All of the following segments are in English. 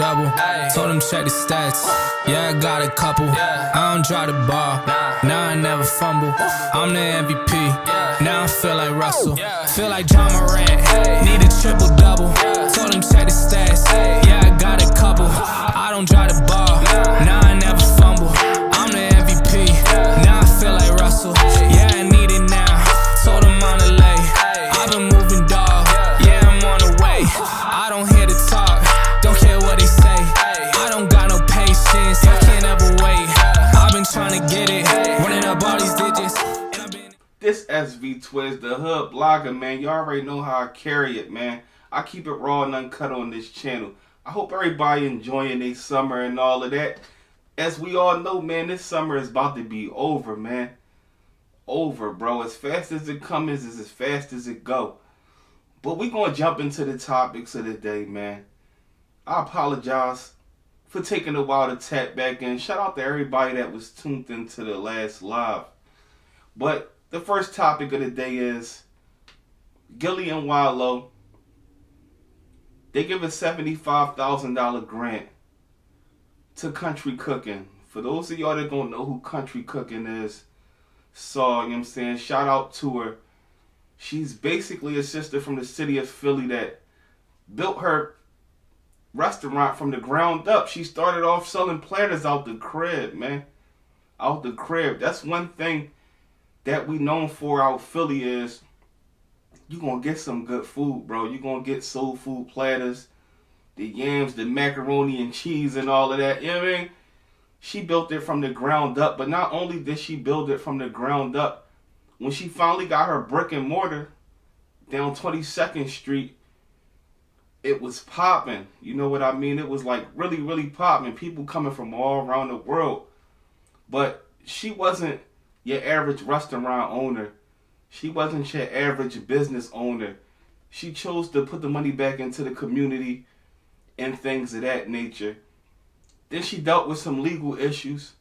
double. Told him check the stats. Yeah, I got a couple. I don't drive the ball. Now I never fumble. I'm the MVP. Now I feel like Russell. Feel like John Morant. Need a triple double. Told him check the stats. Yeah, I got a couple. I don't drive the ball. Now I never fumble. I'm the MVP. Now I feel like Russell. Yeah, I need it now. Told him on the lay. I've been moving, dog. Yeah, I'm on the way. I don't hear the talk. Don't care what they say. I don't got no patience. I can't ever wait. I've been trying to get it. Running up all these digits. This SV Twizz, the hood blogger, man. You already know how I carry it, man. I keep it raw and uncut on this channel. I hope everybody enjoying their summer and all of that. As we all know, man, this summer is about to be over, man. Over, bro. As fast as it comes is as fast as it go. But we gonna jump into the topics of the day, man. I apologize for taking a while to tap back in. Shout out to everybody that was tuned into the last live. But the first topic of the day is Gillie and Wallo. They give a $75,000 grant to Country Cooking. For those of y'all that don't know who Country Cooking is, so, you know what I'm saying, shout out to her. She's basically a sister from the city of Philly that built her restaurant from the ground up. She started off selling platters out the crib, man. Out the crib. That's one thing that we known for out Philly is you gonna get some good food, bro. You gonna get soul food platters, the yams, the macaroni and cheese and all of that. You know what I mean? She built it from the ground up. But not only did she build it from the ground up, when she finally got her brick and mortar down 22nd Street, it was popping. You know what I mean? It was like really, really popping. People coming from all around the world. But she wasn't your average restaurant owner. She wasn't your average business owner. She chose to put the money back into the community and things of that nature. Then she dealt with some legal issues.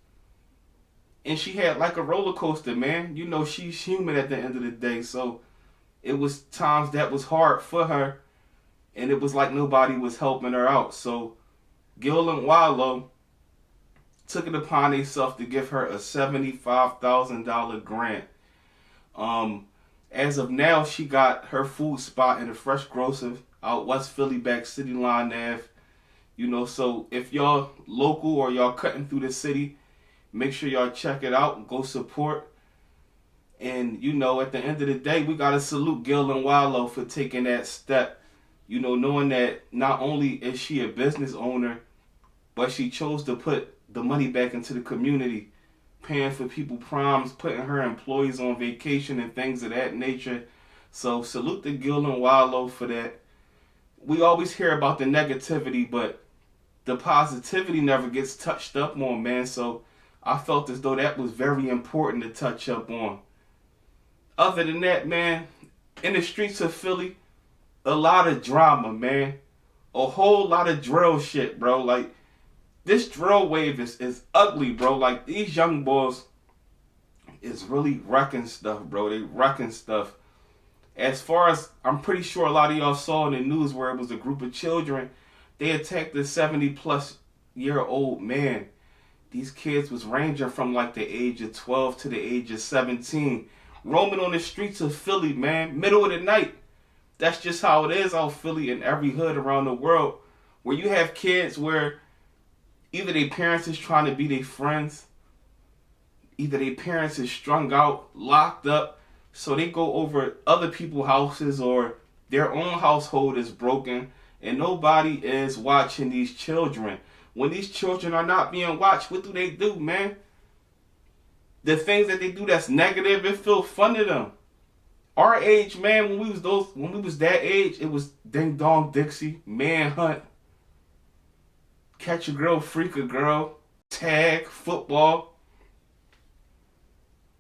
And she had like a roller coaster, man. You know, she's human at the end of the day. So it was times that was hard for her. And it was like nobody was helping her out. So Gillie and Wallo took it upon themselves to give her a $75,000 grant. As of now, she got her food spot in a fresh grocer out West Philly, back City Line Ave. You know, so if y'all local or y'all cutting through the city, make sure y'all check it out and go support. And, you know, at the end of the day, we got to salute Gillie and Wallo for taking that step. You know, knowing that not only is she a business owner, but she chose to put the money back into the community, paying for people proms, putting her employees on vacation and things of that nature. So salute to Gillie and Wallo for that. We always hear about the negativity, but the positivity never gets touched up on, man. So I felt as though that was very important to touch up on. Other than that, man, in the streets of Philly, a lot of drama, man. A whole lot of drill shit, bro. Like, this drill wave is ugly, bro. Like, these young boys is really wrecking stuff, bro. They wrecking stuff. As far as, I'm pretty sure a lot of y'all saw in the news where it was a group of children. They attacked a 70-plus-year-old man. These kids was ranging from like the age of 12 to the age of 17. Roaming on the streets of Philly, man. Middle of the night. That's just how it is out Philly and every hood around the world. Where you have kids where either their parents is trying to be their friends. Either their parents is strung out, locked up. So they go over other people's houses or their own household is broken. And nobody is watching these children. When these children are not being watched, what do, man? The things that they do that's negative, it feels fun to them. Our age, man, when we was that age, it was Ding Dong Dixie, Manhunt, Catch a Girl, Freak a Girl, Tag, football.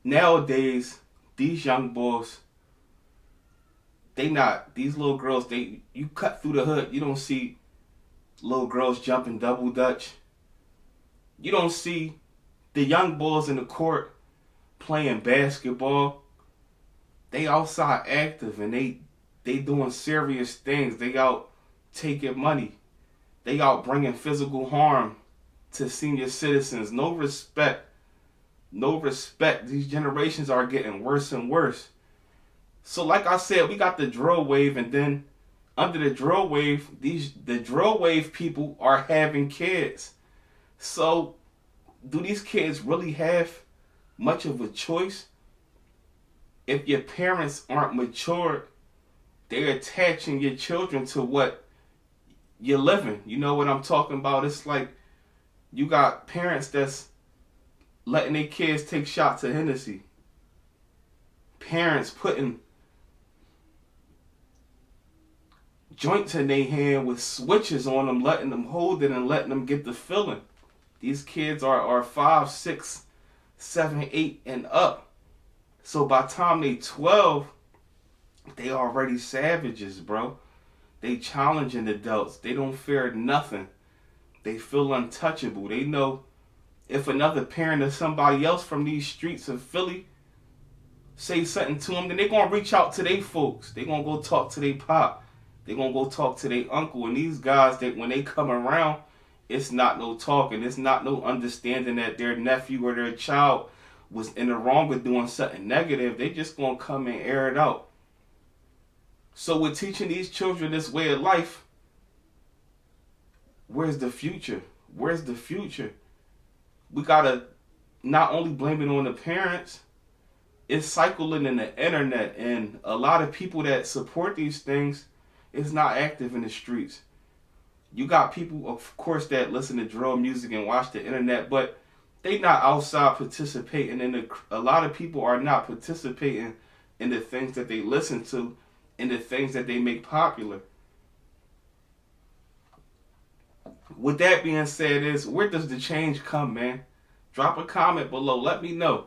Nowadays, these young boys, these little girls, you cut through the hood, you don't see little girls jumping double dutch. You don't see the young boys in the court playing basketball. They outside active and they doing serious things. They out taking money. They out bringing physical harm to senior citizens. No respect. No respect. These generations are getting worse and worse. So like I said, we got the drill wave, and then under the drill wave, the drill wave people are having kids. So do these kids really have much of a choice? If your parents aren't mature, they're attaching your children to what you're living. You know what I'm talking about? It's like you got parents that's letting their kids take shots of Hennessy. Parents putting joints in their hand with switches on them, letting them hold it and letting them get the feeling. These kids are 5, 6, 7, 8 and up. So by the time they 12, they already savages, bro. They challenging adults. They don't fear nothing. They feel untouchable. They know if another parent or somebody else from these streets of Philly say something to them, then they going to reach out to their folks. They going to go talk to their pop. They going to go talk to their uncle. And these guys, that when they come around, it's not no talking. It's not no understanding that their nephew or their child was in the wrong with doing something negative. They just going to come and air it out. So with teaching these children this way of life, where's the future? Where's the future? We got to not only blame it on the parents, it's cycling in the internet. And a lot of people that support these things is not active in the streets. You got people, of course, that listen to drill music and watch the internet, but they not outside participating in a lot of people are not participating in the things that they listen to and the things that they make popular. With that being said, where does the change come, man? Drop a comment below. Let me know.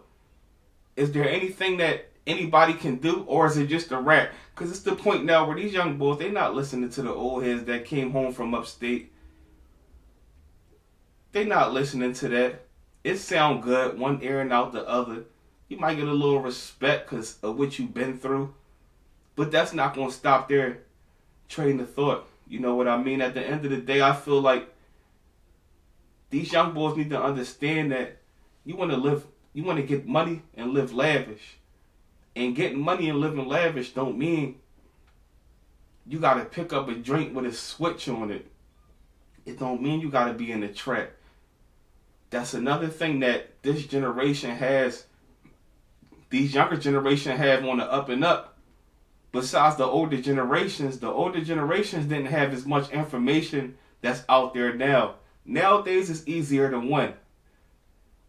Is there anything that anybody can do, or is it just a rap? Because it's the point now where these young boys, they not listening to the old heads that came home from upstate. They not listening to that. It sound good, one airing out the other. You might get a little respect because of what you've been through, but that's not going to stop their train of thought. You know what I mean? At the end of the day, I feel like these young boys need to understand that you want to get money and live lavish. And getting money and living lavish don't mean you got to pick up a drink with a switch on it. It don't mean you got to be in the trap. That's another thing that this generation has, these younger generation have on the up and up. Besides the older generations didn't have as much information that's out there now. Nowadays, it's easier to win.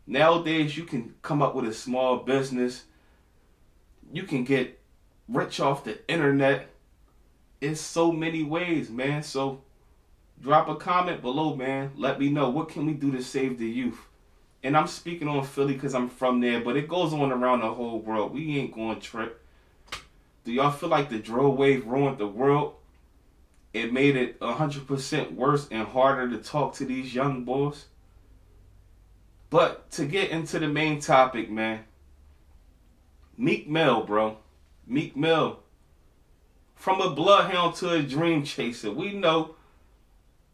Nowadays, you can come up with a small business. You can get rich off the internet. It's so many ways, man. So drop a comment below, man. Let me know, what can we do to save the youth? And I'm speaking on Philly because I'm from there, but it goes on around the whole world. We ain't going to trip. Do y'all feel like the drill wave ruined the world? It made it 100% worse and harder to talk to these young boys? But to get into the main topic, man. Meek Mill, bro. Meek Mill. From a Bloodhound to a Dreamchaser. We know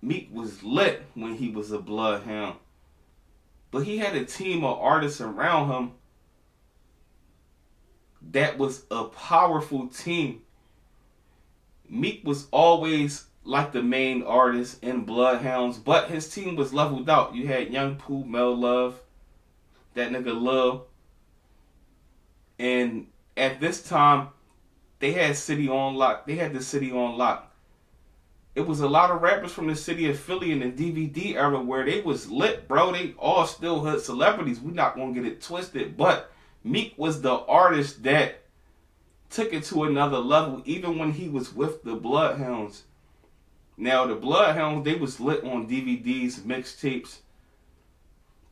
Meek was lit when he was a Bloodhound. But he had a team of artists around him that was a powerful team. Meek was always like the main artist in Bloodhounds, but his team was leveled out. You had Young Pooh, Mel Love, that nigga Lil. And at this time, they had City on lock. They had the City on lock. It was a lot of rappers from the city of Philly in the DVD era where they was lit, bro. They all still hood celebrities. We're not going to get it twisted. But Meek was the artist that took it to another level, even when he was with the Bloodhounds. Now, the Bloodhounds, they was lit on DVDs, mixtapes.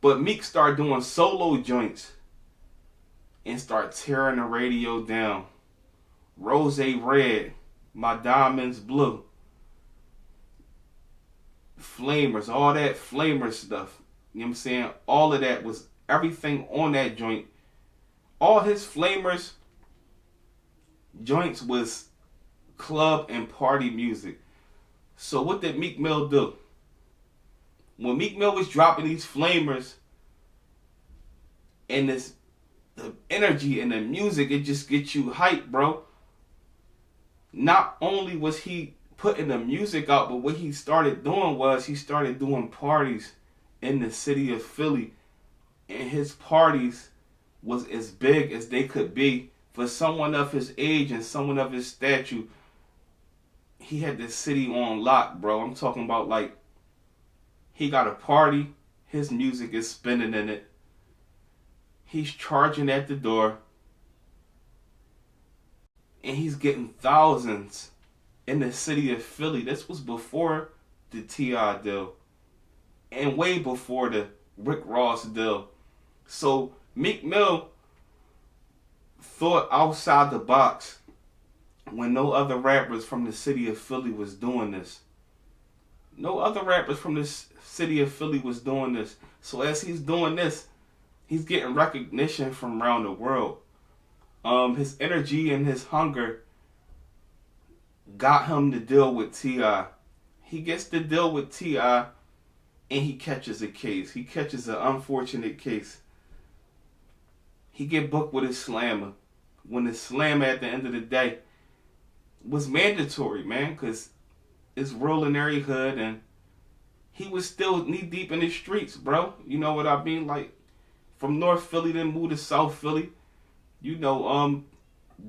But Meek started doing solo joints and start tearing the radio down. Rose Red, My Diamonds Blue, Flamers, all that Flamer stuff. You know what I'm saying? All of that was everything on that joint. All his Flamers joints was club and party music. So what did Meek Mill do? When Meek Mill was dropping these flamers and the energy and the music, it just gets you hyped, bro. Not only was he putting the music out, but what he started doing was he started doing parties in the city of Philly. And his parties was as big as they could be for someone of his age and someone of his stature. He had the city on lock, bro. I'm talking about, like, he got a party, his music is spinning in it. He's charging at the door. And he's getting thousands in the city of Philly. This was before the T.I. deal. And way before the Rick Ross deal. So Meek Mill thought outside the box when no other rappers from the city of Philly was doing this. No other rappers from this city of Philly was doing this. So as he's doing this, he's getting recognition from around the world. His energy and his hunger got him to deal with T.I. He gets to deal with T.I. and he catches a case. He catches an unfortunate case. He get booked with his slammer. When the slammer at the end of the day was mandatory, man, because it's rural in every hood, and he was still knee deep in the streets, bro. You know what I mean? Like, from North Philly, then move to South Philly. You know,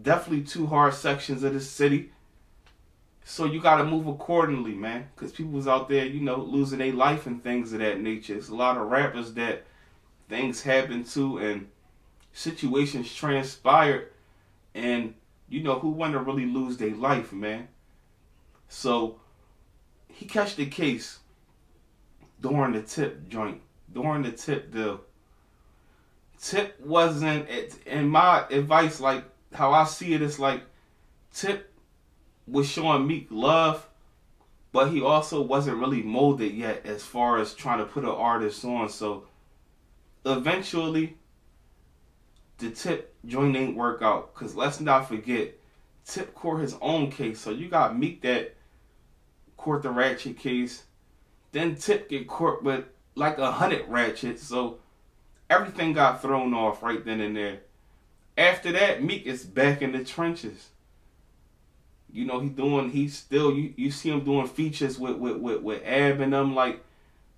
definitely two hard sections of the city. So you got to move accordingly, man, because people was out there, you know, losing their life and things of that nature. It's a lot of rappers that things happen to and situations transpired, and, you know, who want to really lose their life, man? So he catch the case during the Tip joint, during the Tip deal. Tip wasn't, in my advice, like, how I see it, is like, Tip was showing Meek love, but he also wasn't really molded yet as far as trying to put an artist on. So eventually the Tip joint ain't work out, because let's not forget, Tip court his own case. So you got Meek that court the ratchet case, then Tip get court with like 100 ratchets. So everything got thrown off right then and there. After that, Meek is back in the trenches. You know, you see him doing features with Ab and them, like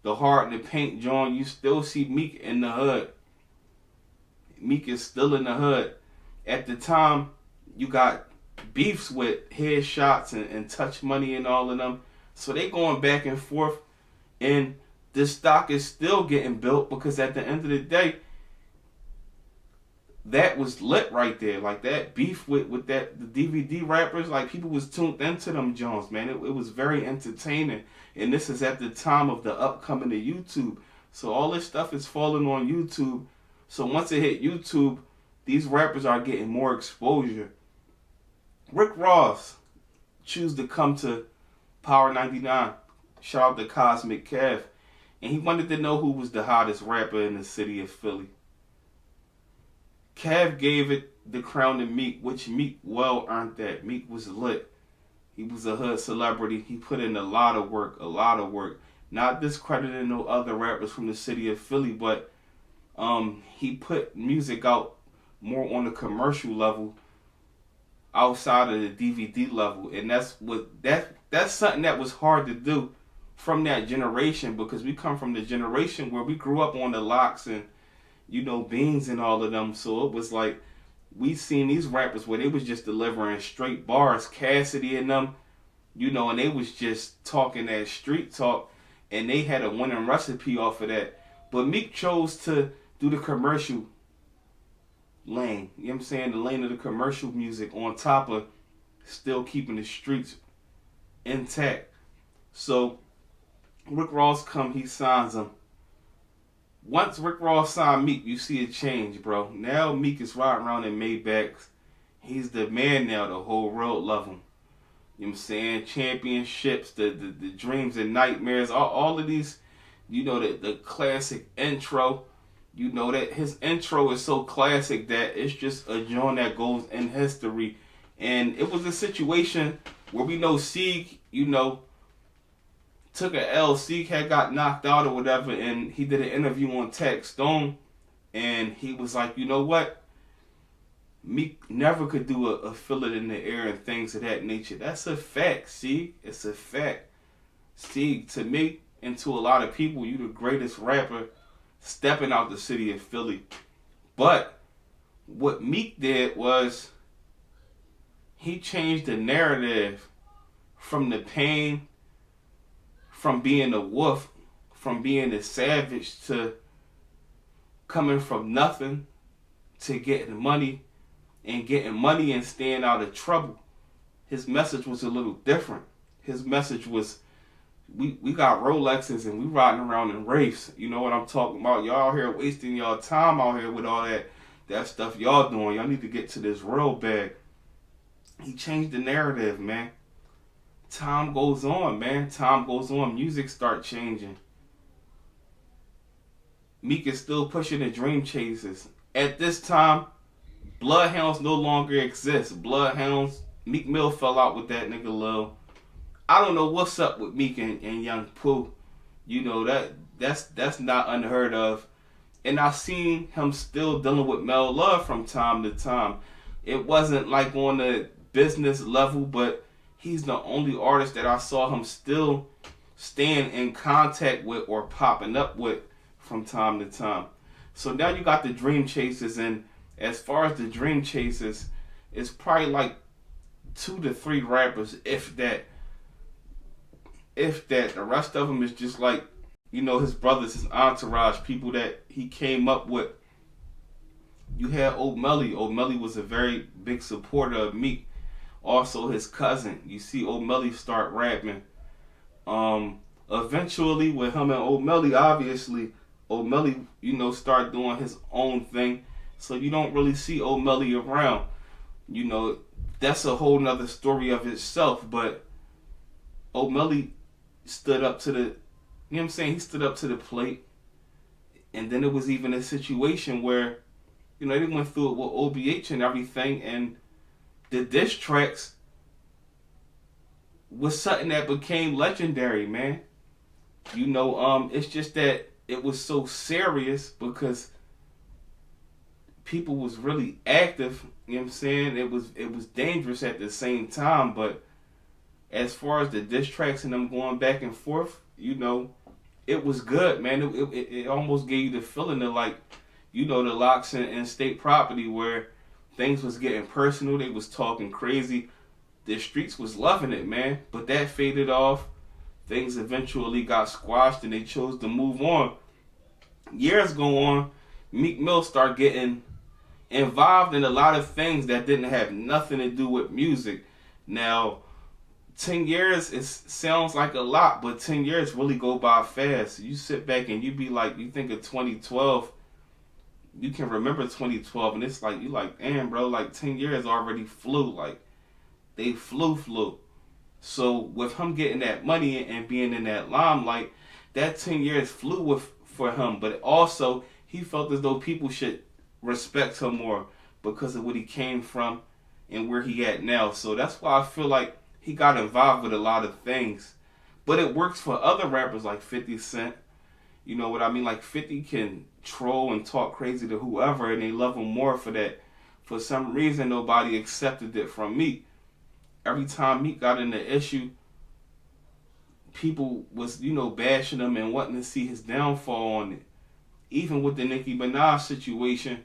the Heart and the Paint joint. You still see Meek in the hood. Meek is still in the hood. At the time, you got beefs with Headshots and Touch Money and all of them. So they going back and forth, and the stock is still getting built, because at the end of the day, that was lit right there. Like, that beef with the DVD rappers, like, people was tuned into them Jones, man. It was very entertaining. And this is at the time of the upcoming of YouTube. So all this stuff is falling on YouTube. So once it hit YouTube, these rappers are getting more exposure. Rick Ross choose to come to Power 99. Shout out to Cosmic Kev. And he wanted to know who was the hottest rapper in the city of Philly. Kev gave it the crown to Meek, which Meek well earned that. Meek was lit. He was a hood celebrity. He put in a lot of work. Not discrediting no other rappers from the city of Philly, but he put music out more on the commercial level, outside of the DVD level. And that's something that was hard to do from that generation, because we come from the generation where we grew up on the Locks and, you know, Beans and all of them. So it was like, we seen these rappers where they was just delivering straight bars, Cassidy and them, you know, and they was just talking that street talk, and they had a winning recipe off of that. But Meek chose to do the commercial lane, you know what I'm saying, the lane of the commercial music, on top of still keeping the streets intact. So Rick Ross he signs him. Once Rick Ross signed Meek, you see a change, bro. Now Meek is riding around in Maybachs. He's the man now. The whole world love him. You know what I'm saying? Championships, the dreams and nightmares, all of these, you know, the classic intro. You know that his intro is so classic that it's just a joint that goes in history. And it was a situation where we know Sieg, you know, took a L. Seek had got knocked out or whatever, and he did an interview on Tech Stone, and he was like, you know what? Meek never could do a Feel It in the Air and things of that nature. That's a fact, see? It's a fact. See, to me and to a lot of people, you the greatest rapper stepping out the city of Philly. But what Meek did was he changed the narrative from the pain, from being a wolf, from being a savage, to coming from nothing to getting money and staying out of trouble. His message was a little different. His message was, we got Rolexes and we riding around in Wraiths. You know what I'm talking about? Y'all here wasting y'all time out here with all that stuff y'all doing. Y'all need to get to this real bag. He changed the narrative, man. Time goes on, man. Time goes on. Music start changing. Meek is still pushing the Dreamchasers. At this time, Bloodhounds no longer exist. Bloodhounds, Meek Mill fell out with that nigga Lil. I don't know what's up with Meek and Young Pooh. You know, that's not unheard of. And I seen him still dealing with Mel Love from time to time. It wasn't like on the business level, but he's the only artist that I saw him still staying in contact with or popping up with from time to time. So now you got the Dreamchasers, and as far as the Dreamchasers, it's probably like 2 to 3 rappers, if that. The rest of them is just like, you know, his brothers, his entourage, people that he came up with. You had Old Melly. Old Melly was a very big supporter of Meek. Also his cousin. You see Old Melly start rapping. Eventually with him and Old Melly, obviously, Old Melly, you know, start doing his own thing. So you don't really see Old Melly around. You know, that's a whole nother story of itself. But Old Melly stood up to the, you know what I'm saying? He stood up to the plate. And then it was even a situation where, you know, they went through it with OBH and everything, and the diss tracks was something that became legendary, man. You know, it's just that it was so serious because people was really active, you know what I'm saying? It was dangerous at the same time, but as far as the diss tracks and them going back and forth, you know, it was good, man. It almost gave you the feeling of like, you know, the Locks and State Property, where things was getting personal. They was talking crazy. The streets was loving it, man. But that faded off. Things eventually got squashed and they chose to move on. Years go on. Meek Mill start getting involved in a lot of things that didn't have nothing to do with music. Now, 10 years, it sounds like a lot, but 10 years really go by fast. You sit back and you be like, you think of 2012, you can remember 2012, and it's like, you like, damn, bro, like 10 years already flew. Like, they flew. So with him getting that money and being in that limelight, that 10 years flew for him. But also, he felt as though people should respect him more because of what he came from and where he at now. So that's why I feel like he got involved with a lot of things. But it works for other rappers like 50 Cent. You know what I mean? Like 50 can troll and talk crazy to whoever and they love him more for that. For some reason, nobody accepted it from Meek. Every time Meek got in the issue, people was, you know, bashing him and wanting to see his downfall on it. Even with the Nicki Minaj situation,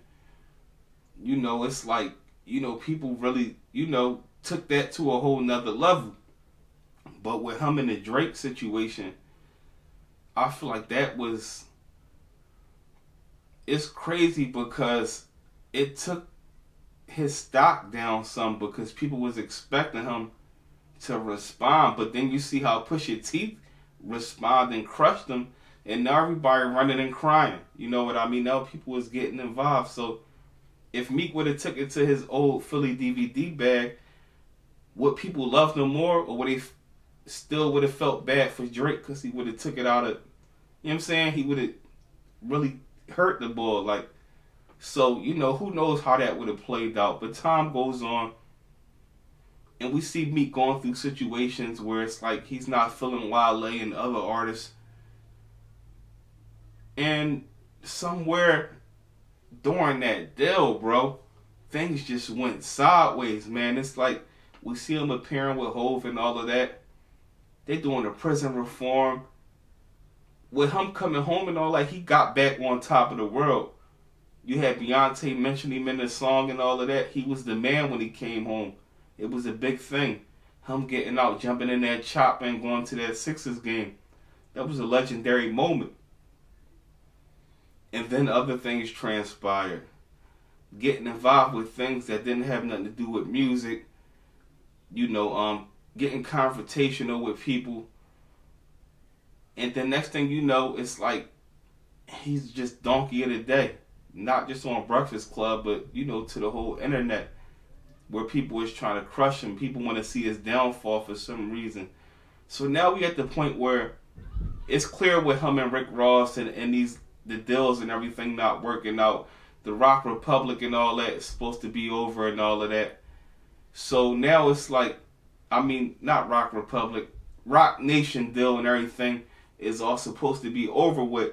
you know, it's like, you know, people really, you know, took that to a whole nother level. But with him and the Drake situation, I feel like that was, it's crazy because it took his stock down some because people was expecting him to respond. But then you see how Pusha T responded and crushed him, and now everybody running and crying. You know what I mean? Now people was getting involved. So if Meek would have took it to his old Philly DVD bag, would people love him more, or would they still would have felt bad for Drake because he would have took it out of, you know what I'm saying? He would have really hurt the boy. Like, so, you know, who knows how that would have played out. But time goes on. And we see Meek going through situations where it's like he's not feeling Wale and other artists. And somewhere during that deal, bro, things just went sideways, man. It's like we see him appearing with Hov and all of that. They doing the prison reform. With him coming home and all that, he got back on top of the world. You had Beyonce mention him in the song and all of that. He was the man when he came home. It was a big thing. Him getting out, jumping in that chopper and going to that Sixers game. That was a legendary moment. And then other things transpired. Getting involved with things that didn't have nothing to do with music. Getting confrontational with people. And the next thing you know, it's like he's just donkey of the day. Not just on Breakfast Club, but, to the whole internet. Where people is trying to crush him. People want to see his downfall for some reason. So now we at the point where it's clear with him and Rick Ross and the deals and everything not working out. The Rock Republic and all that is supposed to be over and all of that. So now it's like, not Rock Republic, Rock Nation deal and everything is all supposed to be over with.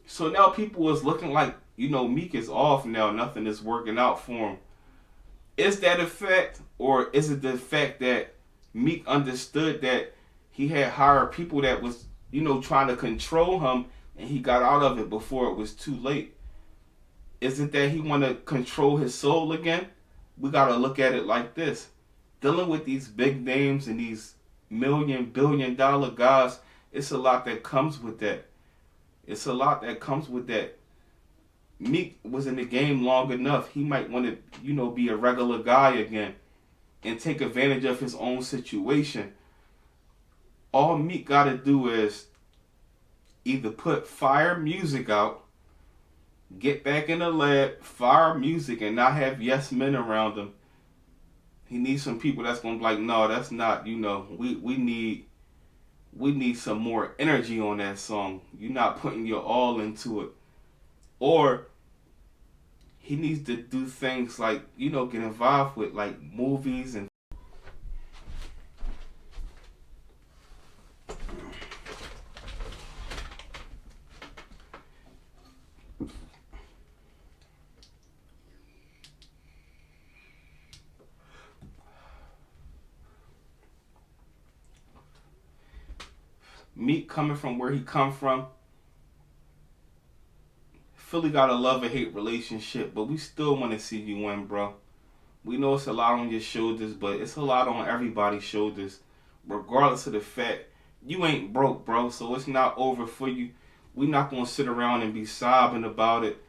So now people is looking like, Meek is off now. Nothing is working out for him. Is that a fact? Or is it the fact that Meek understood that he had hired people that was, trying to control him and he got out of it before it was too late? Is it that he want to control his soul again? We got to look at it like this. Dealing with these big names and these $1 billion guys, it's a lot that comes with that. It's a lot that comes with that. Meek was in the game long enough. He might want to, be a regular guy again and take advantage of his own situation. All Meek got to do is either put fire music out, get back in the lab, fire music, and not have yes men around him. He needs some people that's going to be like, no, that's not, we need some more energy on that song. You're not putting your all into it. Or he needs to do things like, get involved with like movies and Meek coming from where he come from. Philly got a love and hate relationship, but we still want to see you win, bro. We know it's a lot on your shoulders, but it's a lot on everybody's shoulders. Regardless of the fact, you ain't broke, bro, so it's not over for you. We not going to sit around and be sobbing about it.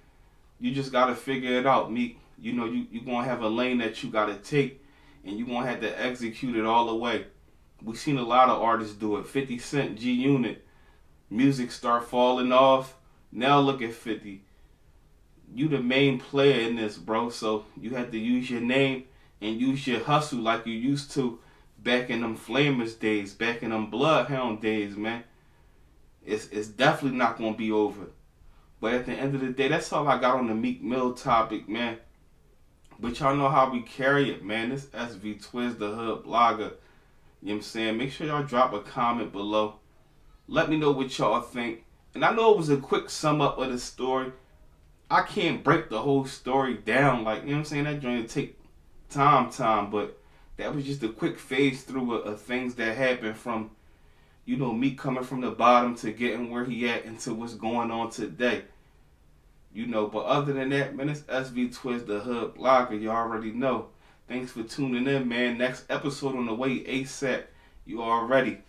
You just got to figure it out, Meek. You going to have a lane that you got to take, and you going to have to execute it all the way. We've seen a lot of artists do it. 50 Cent, G-Unit. Music start falling off. Now look at 50. You the main player in this, bro. So you have to use your name and use your hustle like you used to back in them Flamers days, back in them Bloodhound days, man. It's definitely not going to be over. But at the end of the day, that's all I got on the Meek Mill topic, man. But y'all know how we carry it, man. This SV Twizz, the Hood Blogger. You know what I'm saying? Make sure y'all drop a comment below. Let me know what y'all think. And I know it was a quick sum up of the story. I can't break the whole story down. Like, you know what I'm saying? That joint take time. But that was just a quick phase through of things that happened from, me coming from the bottom to getting where he at into what's going on today. But other than that, man, it's SV Twizz, the Hood Blogger. You already know. Thanks for tuning in, man. Next episode on the way ASAP. You already.